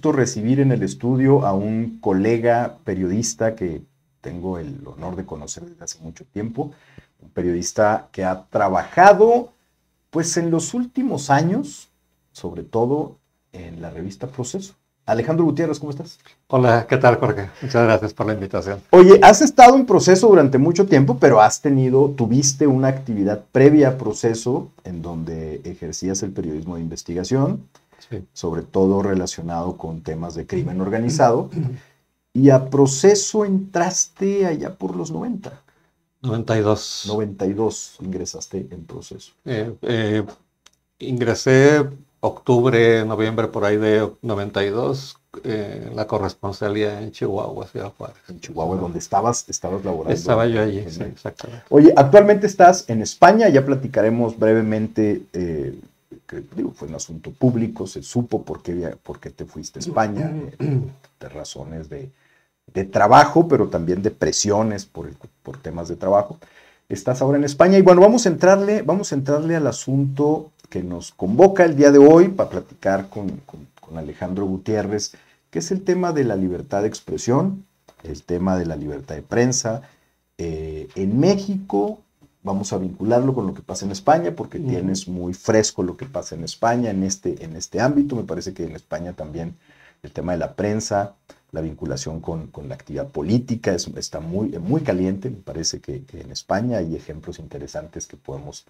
gusto recibir en el estudio a un colega periodista que tengo el honor de conocer desde hace mucho tiempo, un periodista que ha trabajado, pues en los últimos años, sobre todo en la revista Proceso. Alejandro Gutiérrez, ¿cómo estás? Hola, ¿qué tal, Jorge? Muchas gracias por la invitación. Oye, has estado en Proceso durante mucho tiempo, pero tuviste una actividad previa a Proceso en donde ejercías el periodismo de investigación, Sí. sobre todo relacionado con temas de crimen organizado, y a Proceso entraste allá por los 90. 92. 92 ingresaste en Proceso. Ingresé octubre, noviembre, por ahí de 92, en la corresponsalía en Chihuahua, Ciudad Juárez. En Chihuahua, donde estabas laborando. Estaba yo allí, sí, exactamente. Oye, actualmente estás en España, ya platicaremos brevemente, que digo, fue un asunto público, se supo por qué te fuiste a España, de razones de trabajo, pero también de presiones por temas de trabajo. Estás ahora en España y bueno, vamos a entrarle al asunto que nos convoca el día de hoy para platicar con Alejandro Gutiérrez, que es el tema de la libertad de expresión, el tema de la libertad de prensa. En México, vamos a vincularlo con lo que pasa en España, porque tienes muy fresco lo que pasa en España en este ámbito. Me parece que en España también el tema de la prensa, la vinculación con la actividad política está muy caliente. Me parece que en España hay ejemplos interesantes que podemos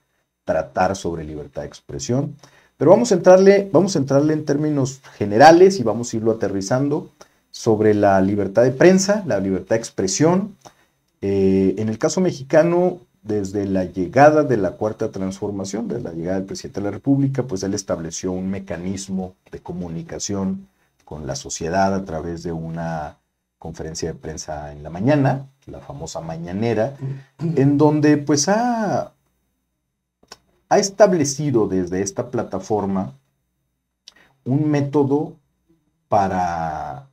tratar sobre libertad de expresión. Pero vamos a entrarle en términos generales y vamos a irlo aterrizando sobre la libertad de prensa, la libertad de expresión. En el caso mexicano, desde la llegada de la Cuarta Transformación, desde la llegada del presidente de la República, pues él estableció un mecanismo de comunicación con la sociedad a través de una conferencia de prensa en la mañana, la famosa mañanera, en donde pues ha establecido desde esta plataforma un método para,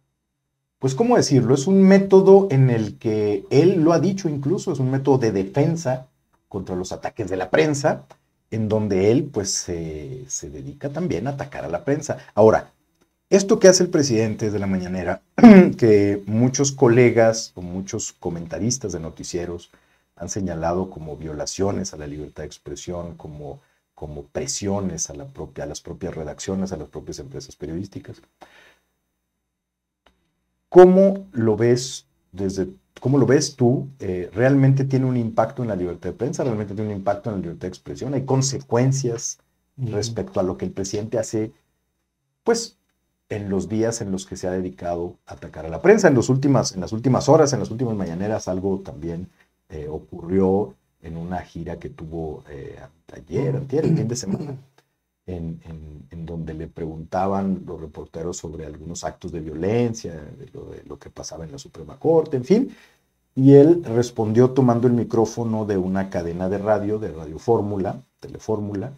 pues cómo decirlo, es un método en el que él lo ha dicho incluso, es un método de defensa contra los ataques de la prensa, en donde él pues se dedica también a atacar a la prensa. Ahora, esto que hace el presidente de la mañanera, que muchos colegas o muchos comentaristas de noticieros han señalado como violaciones a la libertad de expresión, como presiones a las propias redacciones, a las propias empresas periodísticas. ¿Cómo lo ves tú? ¿Realmente tiene un impacto en la libertad de prensa? ¿Realmente tiene un impacto en la libertad de expresión? ¿Hay consecuencias respecto a lo que el presidente hace, pues, en los días en los que se ha dedicado a atacar a la prensa? En las últimas horas, en las últimas mañaneras, algo también ocurrió en una gira que tuvo antier, el fin de semana, en donde le preguntaban los reporteros sobre algunos actos de violencia, de lo que pasaba en la Suprema Corte, en fin, y él respondió tomando el micrófono de una cadena de radio Fórmula, Telefórmula,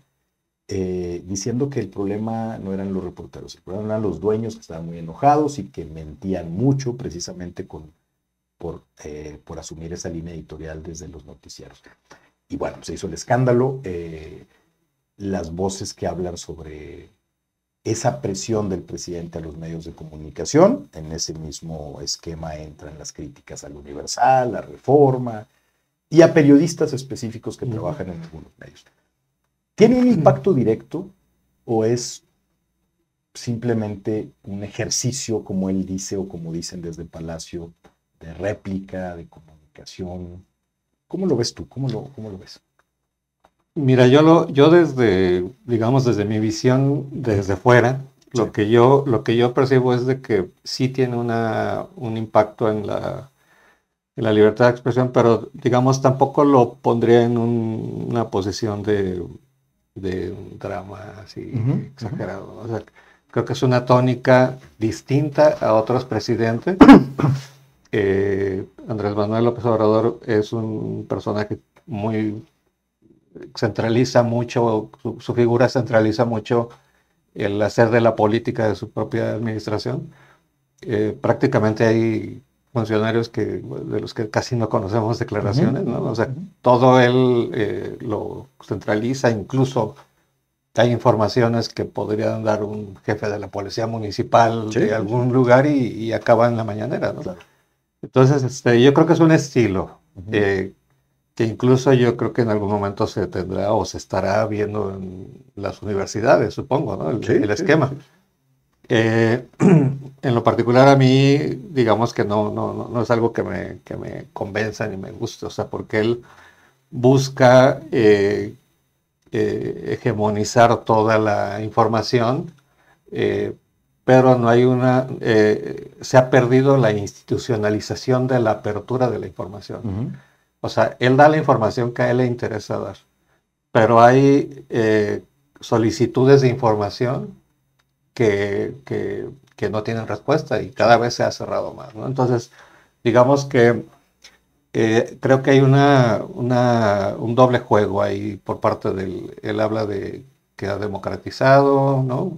diciendo que el problema no eran los reporteros, el problema eran los dueños, que estaban muy enojados y que mentían mucho precisamente por asumir esa línea editorial desde los noticieros. Y bueno, se hizo el escándalo, las voces que hablan sobre esa presión del presidente a los medios de comunicación. En ese mismo esquema entran las críticas al Universal, a Reforma y a periodistas específicos que trabajan en algunos medios. ¿Tiene un impacto directo o es simplemente un ejercicio, como él dice o como dicen desde Palacio, de réplica, de comunicación? ¿Cómo lo ves tú? ¿Cómo lo ves? Mira, yo desde mi visión, desde fuera, sí, lo que yo percibo es de que sí tiene un impacto en la libertad de expresión, pero digamos tampoco lo pondría en una posición de un drama así exagerado. O sea, creo que es una tónica distinta a otros presidentes. Andrés Manuel López Obrador es un personaje centraliza mucho, su figura centraliza mucho el hacer de la política de su propia administración. Prácticamente hay funcionarios de los que casi no conocemos declaraciones, ¿no? O sea, todo él lo centraliza, incluso hay informaciones que podrían dar un jefe de la policía municipal Sí, de sí, algún lugar y acaba en la mañanera, ¿no? claro. Entonces, yo creo que es un estilo Ujú. que incluso yo creo que en algún momento se tendrá o se estará viendo en las universidades, supongo, ¿no? Sí, El sí, sí, esquema. sí. En lo particular a mí, digamos que no es algo que me convenza ni me guste, o sea, porque él busca hegemonizar toda la información, eh, pero no hay se ha perdido la institucionalización de la apertura de la información. Ujú. O sea, él da la información que a él le interesa dar, pero hay solicitudes de información que no tienen respuesta y cada vez se ha cerrado más, ¿no? Entonces, digamos que creo que hay un doble juego ahí por parte del, él habla de que ha democratizado, ¿no?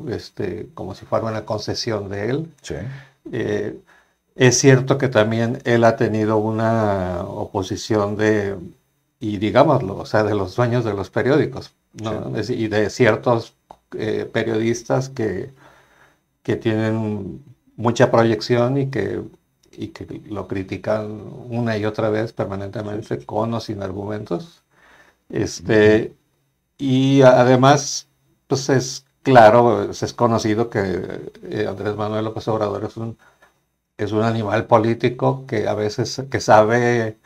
Como si fuera una concesión de él. Sí. Eh, es cierto que también él ha tenido una oposición y digámoslo, o sea, de los dueños de los periódicos, Sí. ¿no? Y de ciertos periodistas que tienen mucha proyección y que lo critican una y otra vez Sí, sí, permanentemente sí. con o sin argumentos. Ujú. Y además, pues es claro, es conocido que Andrés Manuel López Obrador es un animal político que a veces que sabe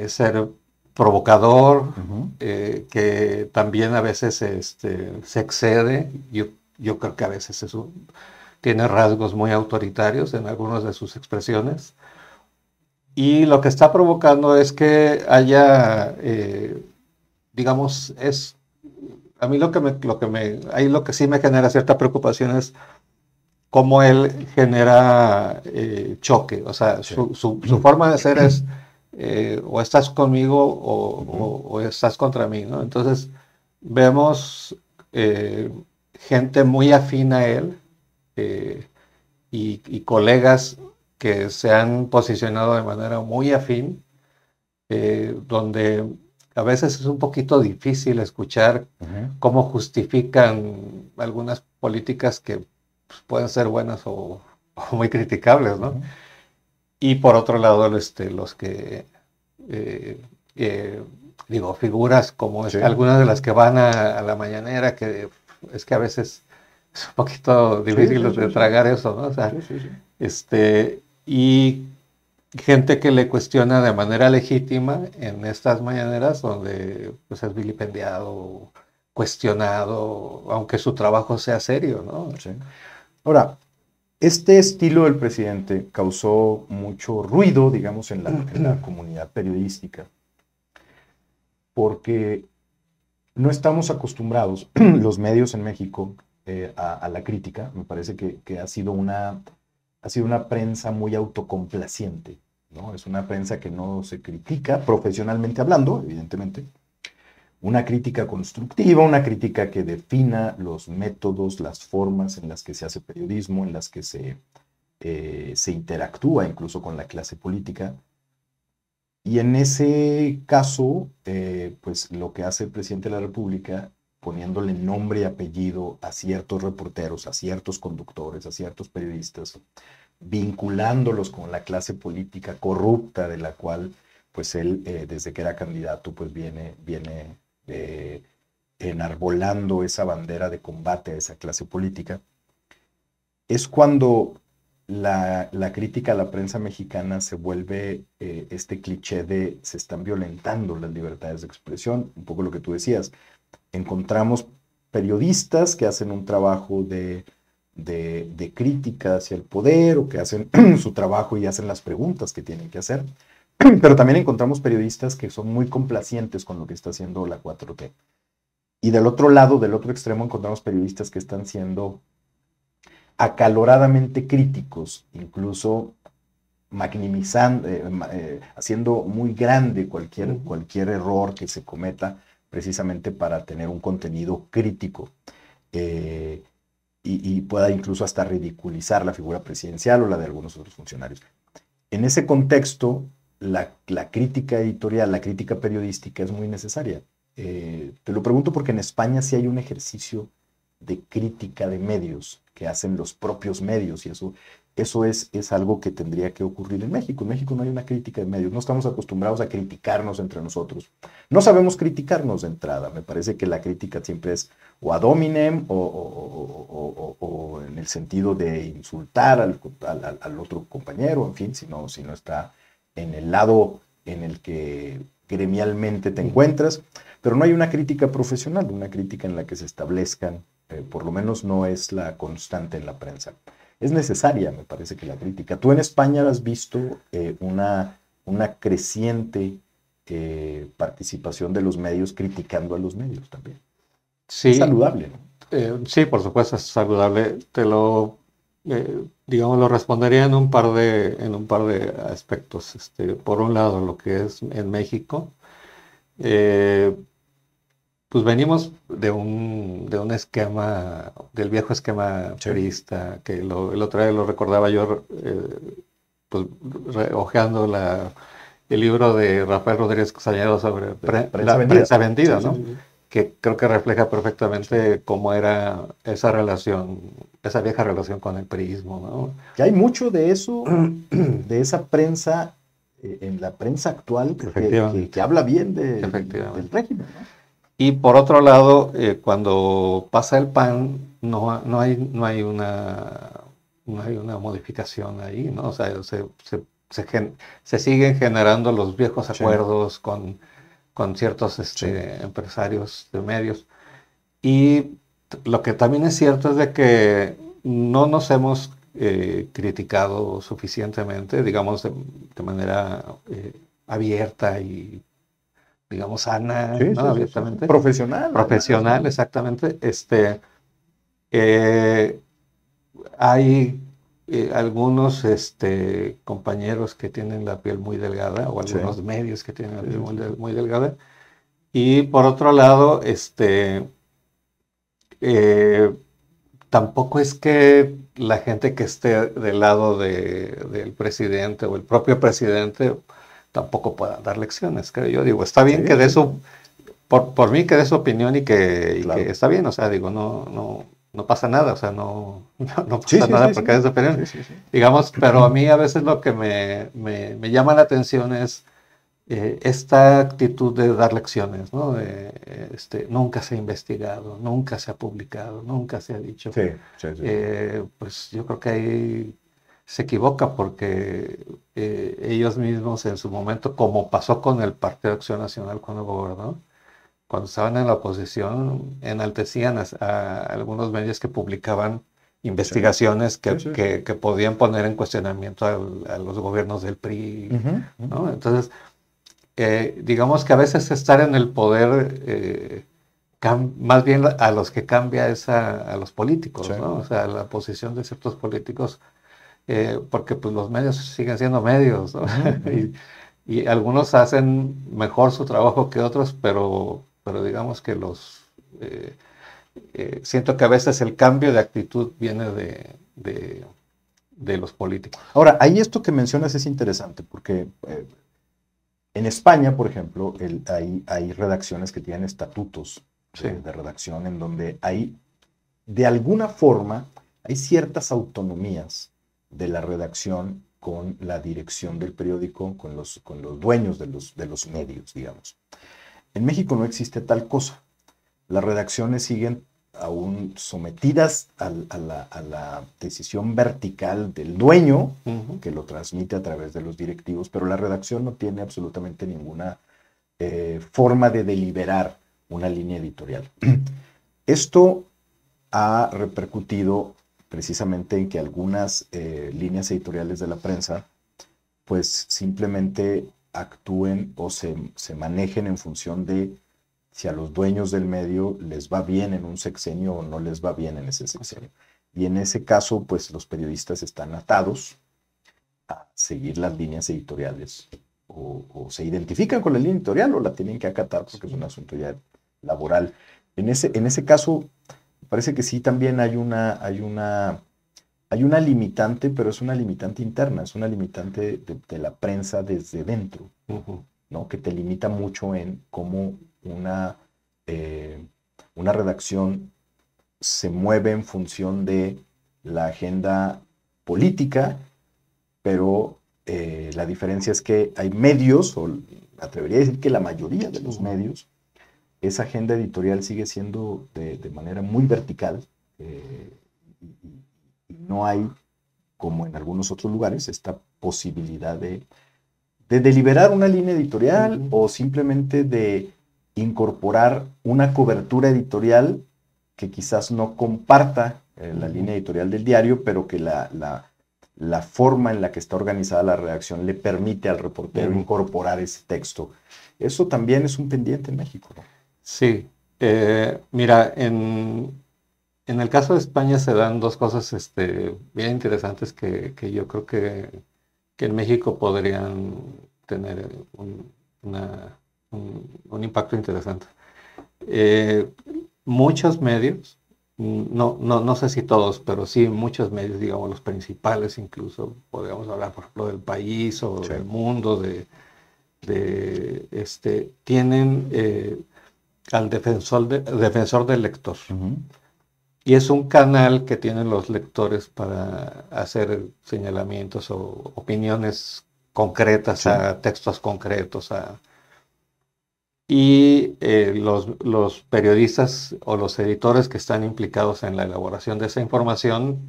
ser provocador, Ujú. que también a veces se excede. Yo creo que a veces tiene rasgos muy autoritarios en algunas de sus expresiones. Y lo que está provocando es que haya, digamos, a mí ahí lo que sí me genera cierta preocupación es cómo él genera choque. O sea, Sí. su forma de ser es o estás conmigo Ujú. o estás contra mí, ¿no? Entonces, vemos eh, gente muy afín a él eh, y colegas que se han posicionado de manera muy afín, donde a veces es un poquito difícil escuchar Ujú. cómo justifican algunas políticas que pues, pueden ser buenas o muy criticables, ¿no? Ujú. Y por otro lado, los que, eh, eh, digo, figuras como Sí. algunas de las que van a la mañanera, que es que a veces es un poquito Sí, difícil sí, de sí, sí. tragar eso, ¿no? O sea, Sí, sí, sí. y gente que le cuestiona de manera legítima en estas mañaneras donde pues, es vilipendiado, cuestionado, aunque su trabajo sea serio, ¿no? Sí. Ahora, este estilo del presidente causó mucho ruido, digamos, en la comunidad periodística, porque no estamos acostumbrados, los medios en México, a la crítica. Me parece que ha sido una prensa muy autocomplaciente, ¿no? Es una prensa que no se critica, profesionalmente hablando, evidentemente. Una crítica constructiva, una crítica que defina los métodos, las formas en las que se hace periodismo, en las que se interactúa incluso con la clase política. Y en ese caso, pues lo que hace el presidente de la República, poniéndole nombre y apellido a ciertos reporteros, a ciertos conductores, a ciertos periodistas, vinculándolos con la clase política corrupta de la cual, pues él, desde que era candidato, pues viene enarbolando esa bandera de combate a esa clase política, es cuando la crítica a la prensa mexicana se vuelve este cliché de se están violentando las libertades de expresión, un poco lo que tú decías. Encontramos periodistas que hacen un trabajo de crítica hacia el poder o que hacen su trabajo y hacen las preguntas que tienen que hacer, pero también encontramos periodistas que son muy complacientes con lo que está haciendo la 4T. Y del otro lado, del otro extremo, encontramos periodistas que están siendo acaloradamente críticos, incluso magnimizando, haciendo muy grande cualquier error que se cometa precisamente para tener un contenido crítico eh, y pueda incluso hasta ridiculizar la figura presidencial o la de algunos otros funcionarios. En ese contexto, la crítica editorial, la crítica periodística es muy necesaria. Te lo pregunto porque en España sí hay un ejercicio de crítica de medios que hacen los propios medios y eso es algo que tendría que ocurrir en México. En México no hay una crítica de medios, no estamos acostumbrados a criticarnos entre nosotros. No sabemos criticarnos de entrada, me parece que la crítica siempre es o ad hominem o en el sentido de insultar al otro compañero, en fin, si no está en el lado en el que gremialmente te encuentras, pero no hay una crítica profesional, una crítica en la que se establezcan, por lo menos no es la constante en la prensa. Es necesaria, me parece que la crítica. Tú en España has visto una creciente participación de los medios criticando a los medios también. Sí, es saludable, ¿no? Sí, por supuesto, es saludable. Digamos, lo respondería en un par de aspectos. Por un lado, lo que es en México, pues venimos de un esquema, del viejo esquema priista, que el otro día lo recordaba yo, pues hojeando el libro de Rafael Rodríguez Castañeda sobre prensa vendida, ¿no? Sí. Que creo que refleja perfectamente cómo era esa relación, esa vieja relación con el priismo, ¿no? Que hay mucho de eso, de esa prensa, en la prensa actual, que habla bien del régimen, ¿no? Y por otro lado, cuando pasa el PAN, no hay una modificación ahí, ¿no? O sea, se siguen generando los viejos acuerdos con ciertos empresarios de medios. Y lo que también es cierto es de que no nos hemos criticado suficientemente, digamos, de manera abierta y, digamos, sana, sí, ¿no? Sí, abiertamente. Profesional, exactamente. Hay algunos compañeros que tienen la piel muy delgada, o algunos medios que tienen la piel muy delgada. Y por otro lado, tampoco es que la gente que esté del lado del presidente o el propio presidente tampoco pueda dar lecciones, creo yo. Digo, está bien que dé su, por mí que dé su opinión y que está bien, o sea, digo, no pasa nada, o sea, no pasa nada porque dé su opinión. Digamos, pero a mí a veces lo que me llama la atención es esta actitud de dar lecciones, ¿no? Nunca se ha investigado, nunca se ha publicado, nunca se ha dicho. Pues yo creo que ahí se equivoca porque ellos mismos en su momento, como pasó con el Partido de Acción Nacional cuando gobernó, cuando estaban en la oposición, enaltecían a algunos medios que publicaban investigaciones que podían poner en cuestionamiento a los gobiernos del PRI, ¿no? Entonces, digamos que a veces estar en el poder, más bien a los que cambia es a los políticos, ¿no? O sea, la posición de ciertos políticos, porque pues los medios siguen siendo medios, ¿no? y algunos hacen mejor su trabajo que otros, pero digamos que siento que a veces el cambio de actitud viene de los políticos. Ahora, ahí esto que mencionas es interesante, porque en España, por ejemplo, hay redacciones que tienen estatutos de redacción en donde hay, de alguna forma, hay ciertas autonomías de la redacción con la dirección del periódico, con los dueños de los medios, digamos. En México no existe tal cosa. Las redacciones siguen aún sometidas a la decisión vertical del dueño, que lo transmite a través de los directivos, pero la redacción no tiene absolutamente ninguna forma de deliberar una línea editorial. Esto ha repercutido precisamente en que algunas líneas editoriales de la prensa pues simplemente actúen o se manejen en función de si a los dueños del medio les va bien en un sexenio o no les va bien en ese sexenio. Y en ese caso, pues los periodistas están atados a seguir las líneas editoriales o se identifican con la línea editorial o la tienen que acatar porque es un asunto ya laboral. En ese caso, parece que sí también hay una limitante, pero es una limitante interna, es una limitante de la prensa desde dentro, ¿no? Que te limita mucho en cómo una eh, una redacción se mueve en función de la agenda política, pero la diferencia es que hay medios, o me atrevería a decir que la mayoría de los medios, esa agenda editorial sigue siendo de manera muy vertical, y no hay, como en algunos otros lugares, esta posibilidad de deliberar una línea editorial o simplemente de incorporar una cobertura editorial que quizás no comparta la línea editorial del diario, pero que la forma en la que está organizada la redacción le permite al reportero incorporar ese texto. Eso también es un pendiente en México, ¿no? Sí. Mira, en el caso de España se dan dos cosas bien interesantes que yo creo que en México podrían tener un impacto interesante. Muchos medios, no sé si todos, pero sí muchos medios, digamos los principales incluso, podríamos hablar por ejemplo del País o del Mundo, tienen al defensor del lector. Y es un canal que tienen los lectores para hacer señalamientos o opiniones concretas a textos concretos. Y los periodistas o los editores que están implicados en la elaboración de esa información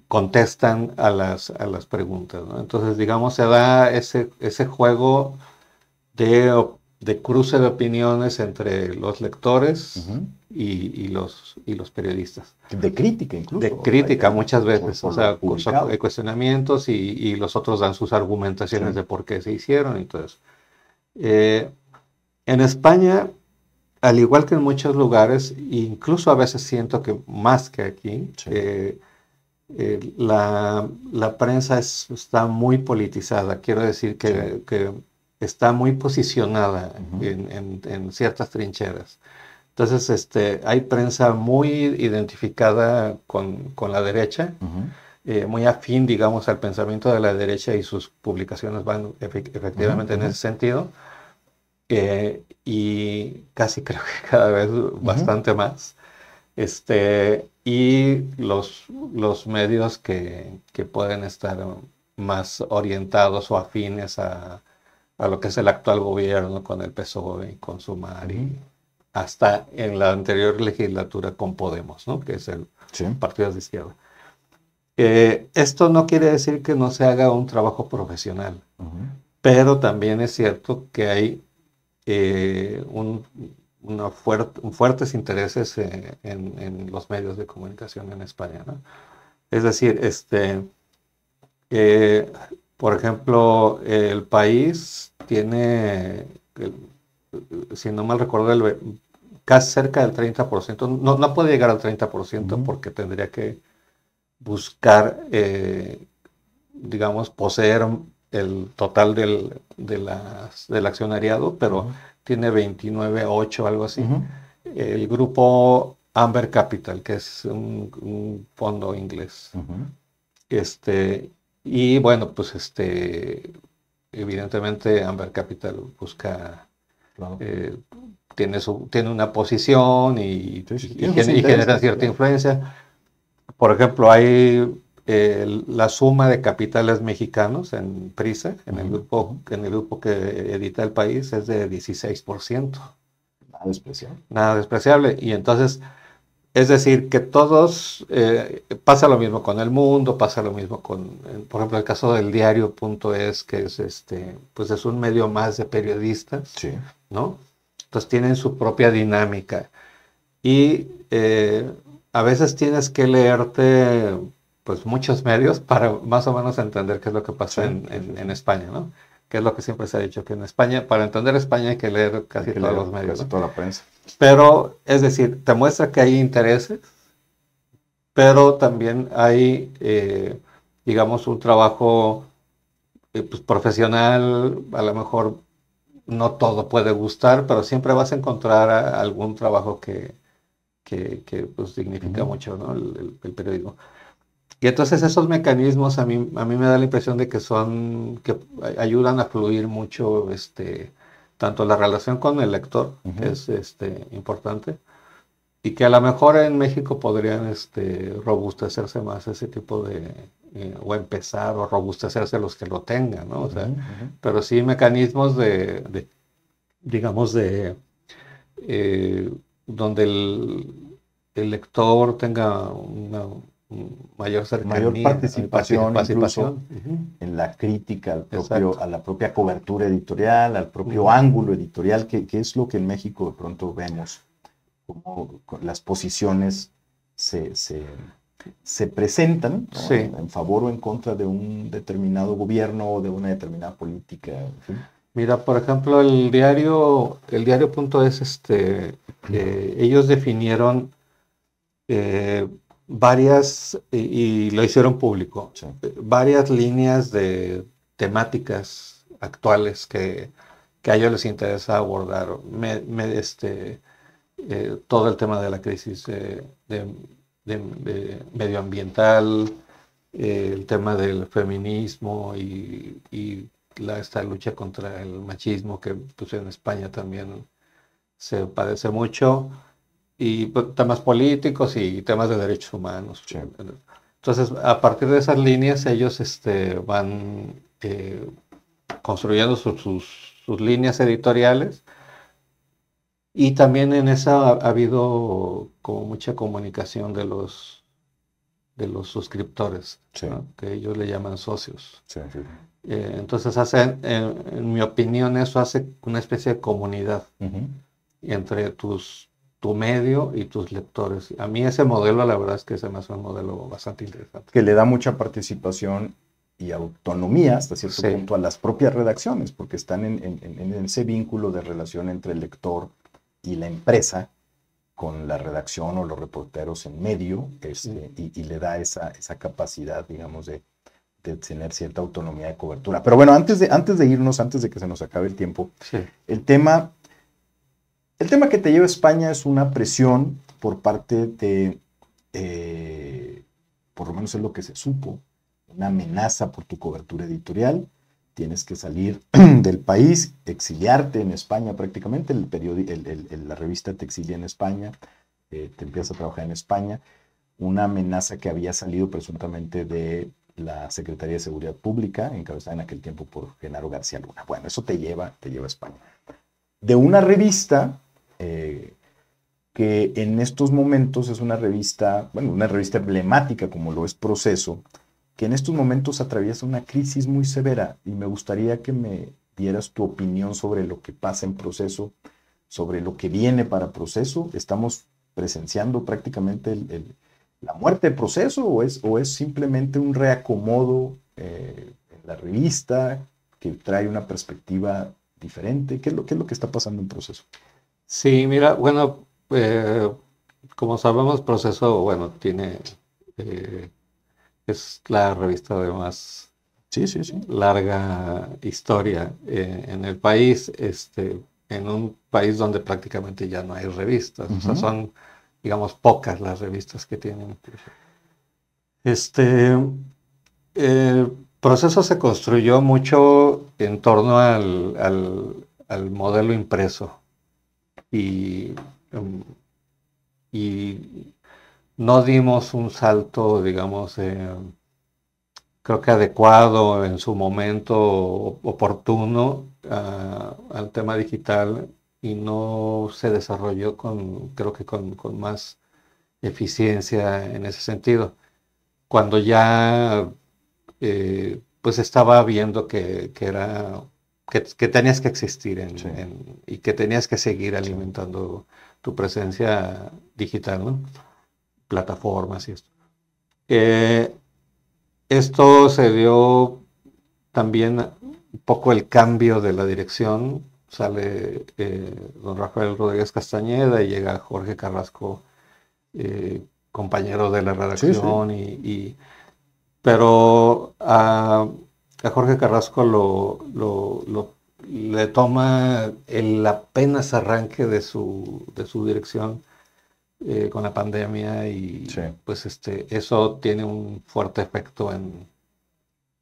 contestan a las preguntas, ¿no? Entonces, digamos, se da ese juego de cruce de opiniones entre los lectores y los periodistas. De crítica incluso. De crítica muchas veces, o sea, cuestionamientos y los otros dan sus argumentaciones de por qué se hicieron. Entonces, en España, al igual que en muchos lugares, incluso a veces siento que más que aquí, la prensa está muy politizada. Quiero decir que está muy posicionada en ciertas trincheras. Entonces, hay prensa muy identificada con la derecha, muy afín, digamos, al pensamiento de la derecha, y sus publicaciones van efectivamente en ese sentido. Y casi creo que cada vez bastante más. Y los medios que pueden estar más orientados o afines a lo que es el actual gobierno, con el PSOE y con Sumar, y hasta en la anterior legislatura con Podemos, ¿no? Que es el partido de izquierda. Esto no quiere decir que no se haga un trabajo profesional, pero también es cierto que hay fuertes intereses en los medios de comunicación en España, ¿no? Es decir, por ejemplo, El País tiene, si no mal recuerdo, casi cerca del 30%, no puede llegar al 30% porque tendría que buscar, digamos, poseer el total del accionariado, pero tiene 29.8, algo así. El grupo Amber Capital, que es un fondo inglés. Y bueno, pues evidentemente Amber Capital busca, tiene una posición y genera cierta influencia. Por ejemplo, hay la suma de capitales mexicanos en Prisa, en el grupo que edita El País, es de 16%. Nada despreciable. Nada despreciable. Y entonces, es decir, que todos, pasa lo mismo con El Mundo, pasa lo mismo con, por ejemplo, el caso del diario.es, que es pues es un medio más de periodistas, ¿no? Entonces tienen su propia dinámica. Y a veces tienes que leerte pues muchos medios para más o menos entender qué es lo que pasa en España, ¿no? Que es lo que siempre se ha dicho, que en España, para entender España hay que leer casi todos los medios. Casi toda la prensa. Pero, es decir, te muestra que hay intereses, pero también hay, digamos, un trabajo pues, profesional. A lo mejor no todo puede gustar, pero siempre vas a encontrar algún trabajo que pues, significa mucho, ¿no? El periodismo. Y entonces esos mecanismos a mí me da la impresión de que ayudan a fluir mucho tanto la relación con el lector, Ujú. que es importante, y que a lo mejor en México podrían robustecerse más ese tipo de, o empezar o robustecerse los que lo tengan, ¿no? O Ujú, sea, ujú. pero sí mecanismos digamos, donde el lector tenga una mayor Mayor cercanía y participación incluso participación. Ujú. en la crítica Exacto. a la propia cobertura editorial, al propio Ujú. ángulo editorial, que es lo que en México de pronto vemos, como las posiciones se, se, se presentan, ¿no? Sí. En favor o en contra de un determinado gobierno o de una determinada política, en fin. Mira, por ejemplo, el diario.es, ellos definieron eh, varias, y lo hicieron público, Sí. varias líneas de temáticas actuales que a ellos les interesa abordar. Todo el tema de la crisis de medioambiental, el tema del feminismo y esta lucha contra el machismo que pues, en España también se padece mucho, y pues, temas políticos y temas de derechos humanos. Sí. Entonces, a partir de esas líneas, ellos van construyendo sus líneas editoriales, y también en esa ha habido como mucha comunicación de los suscriptores, Sí, ¿no? Que ellos le llaman socios. sí, sí. Entonces, en mi opinión, eso hace una especie de comunidad Ujú. entre tu medio y tus lectores. A mí ese modelo, la verdad es que se me hace un modelo bastante interesante. Que le da mucha participación y autonomía hasta cierto Sí. punto a las propias redacciones, porque están en ese vínculo de relación entre el lector y la empresa con la redacción o los reporteros en medio, y le da esa capacidad, digamos, de tener cierta autonomía de cobertura. Pero bueno, antes de irnos, antes de que se nos acabe el tiempo, Sí. el tema, el tema que te lleva a España es una presión por parte de, por lo menos es lo que se supo, una amenaza por tu cobertura editorial. Tienes que salir del país, exiliarte en España prácticamente. La revista te exilia en España, te empiezas a trabajar en España. Una amenaza que había salido presuntamente de la Secretaría de Seguridad Pública, encabezada en aquel tiempo por Genaro García Luna. Bueno, eso te lleva a España. De una revista que en estos momentos es una revista, bueno, una revista emblemática como lo es Proceso, que en estos momentos atraviesa una crisis muy severa, y me gustaría que me dieras tu opinión sobre lo que pasa en Proceso, sobre lo que viene para Proceso. ¿Estamos presenciando prácticamente la muerte de Proceso, o es simplemente un reacomodo en la revista que trae una perspectiva diferente? Qué es lo que está pasando en Proceso? Sí, mira, bueno, como sabemos, Proceso, bueno, eh, es la revista de más Sí, sí, sí. larga historia en el país, en un país donde prácticamente ya no hay revistas, o sea, Ujú. son, digamos, pocas las revistas que tienen. Este, el proceso se construyó mucho en torno al modelo impreso, y, em, y no dimos un salto, digamos, creo que adecuado en su momento oportuno al tema digital, y no se desarrolló creo que con más eficiencia en ese sentido. Cuando ya pues estaba viendo que tenías que existir Sí. y que tenías que seguir Sí. alimentando tu presencia digital, ¿no? Plataformas y esto. Eh, Esto se dio también un poco el cambio de la dirección. Sale don Rafael Rodríguez Castañeda y llega Jorge Carrasco, compañero de la Sí, sí. redacción, pero a Jorge Carrasco le toma el apenas arranque de su dirección con la pandemia, Sí. y pues eso tiene un fuerte efecto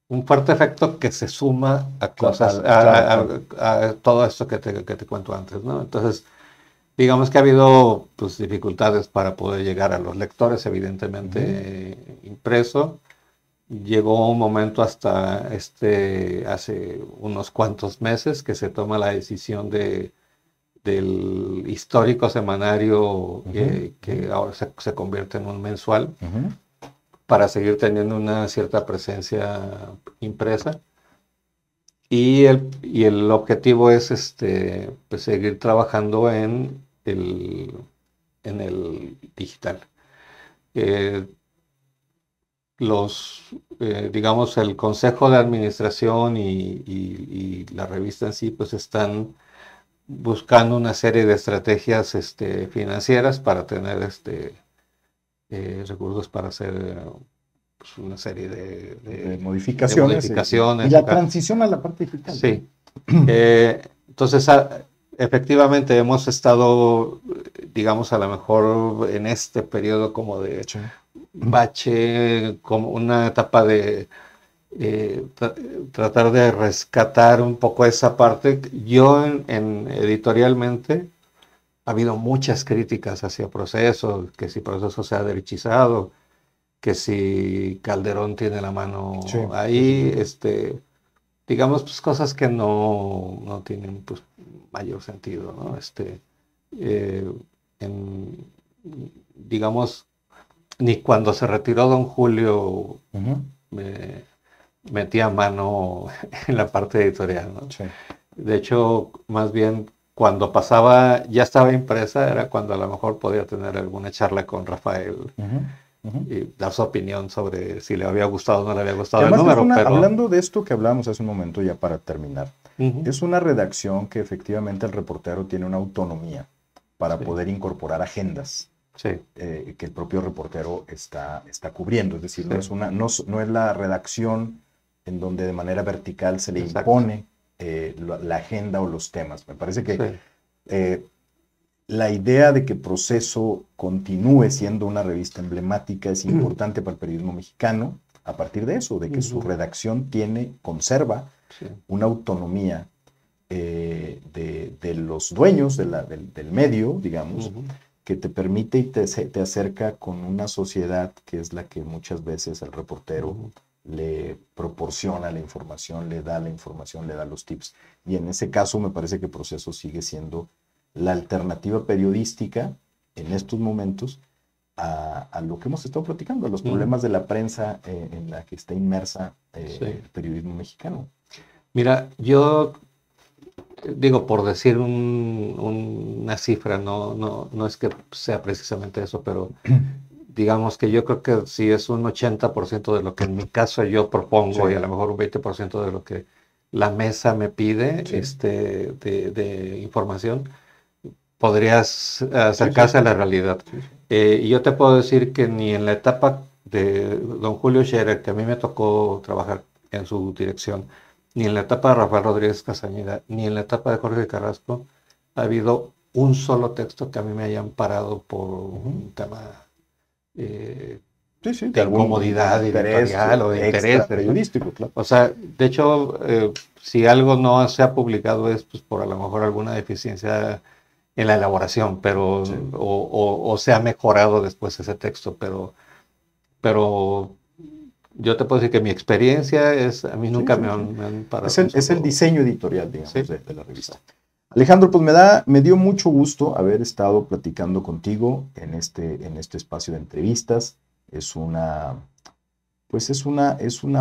un fuerte efecto que se suma a cosas, a todo esto que te cuento antes, ¿no? Entonces, digamos que ha habido pues, dificultades para poder llegar a los lectores, evidentemente impreso. Llegó un momento hasta hace unos cuantos meses que se toma la decisión del histórico semanario que ahora se convierte en un mensual para seguir teniendo una cierta presencia impresa. Y el objetivo es pues seguir trabajando en el digital. Digamos, el consejo de administración y la revista en sí, pues están buscando una serie de estrategias financieras para tener recursos para hacer pues, una serie de modificaciones. Y la transición a la parte digital. Sí. Entonces, efectivamente, hemos estado, digamos, a lo mejor en este periodo como de bache, como una etapa de tratar de rescatar un poco esa parte. Yo editorialmente ha habido muchas críticas hacia Proceso, que si Proceso se ha derechizado, que si Calderón tiene la mano ahí, digamos, pues cosas que no tienen pues mayor sentido, ¿no? Digamos, ni cuando se retiró don Julio me metía mano en la parte editorial, ¿no? Sí. De hecho, más bien cuando pasaba, ya estaba impresa, era cuando a lo mejor podía tener alguna charla con Rafael y dar su opinión sobre si le había gustado o no le había gustado el número. Hablando de esto que hablábamos hace un momento, ya para terminar, es una redacción que efectivamente el reportero tiene una autonomía para poder incorporar agendas. Que el propio reportero está cubriendo, es decir, no es la redacción en donde de manera vertical se le impone la agenda o los temas. Me parece que la idea de que Proceso continúe siendo una revista emblemática es importante para el periodismo mexicano, a partir de eso, de que su redacción conserva una autonomía de los dueños del medio, digamos, que te permite y te acerca con una sociedad que es la que muchas veces el reportero le proporciona la información, le da la información, le da los tips. Y en ese caso me parece que Proceso sigue siendo la alternativa periodística en estos momentos a lo que hemos estado platicando, a los problemas de la prensa en la que está inmersa el periodismo mexicano. Mira, yo digo, por decir una cifra, no es que sea precisamente eso, pero digamos que yo creo que si es un 80% de lo que en mi caso yo propongo y a lo mejor un 20% de lo que la mesa me pide de información, podrías acercarse a la realidad. Y yo te puedo decir que ni en la etapa de don Julio Scherer, que a mí me tocó trabajar en su dirección, ni en la etapa de Rafael Rodríguez Castañeda, ni en la etapa de Jorge Carrasco, ha habido un solo texto que a mí me hayan parado por un tema de incomodidad editorial o de interés periodístico, claro. O sea, de hecho, si algo no se ha publicado es pues, por a lo mejor alguna deficiencia en la elaboración, pero o se ha mejorado después ese texto, pero yo te puedo decir que mi experiencia es, a mí nunca me han parado. Es el diseño editorial, digamos, de la revista. Alejandro, pues me dio mucho gusto haber estado platicando contigo en este espacio de entrevistas. Es una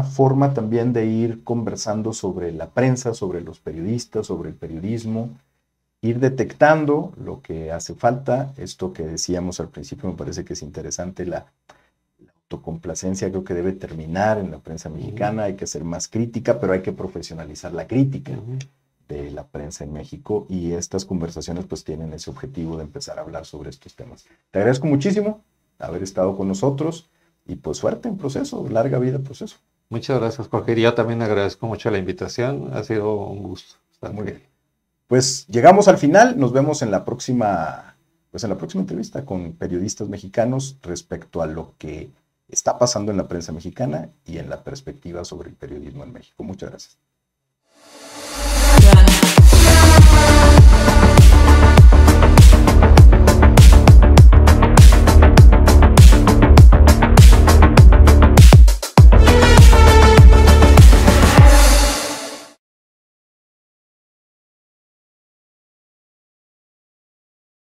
forma también de ir conversando sobre la prensa, sobre los periodistas, sobre el periodismo, ir detectando lo que hace falta. Esto que decíamos al principio me parece que es interesante, la autocomplacencia creo que debe terminar en la prensa mexicana, hay que ser más crítica, pero hay que profesionalizar la crítica de la prensa en México, y estas conversaciones pues tienen ese objetivo de empezar a hablar sobre estos temas. Te agradezco muchísimo haber estado con nosotros y pues suerte en Proceso, larga vida Proceso. Muchas gracias, Jorge, y yo también agradezco mucho la invitación, ha sido un gusto estar muy bien. Pues llegamos al final, nos vemos en la próxima entrevista con periodistas mexicanos respecto a lo que está pasando en la prensa mexicana y en la perspectiva sobre el periodismo en México. Muchas gracias.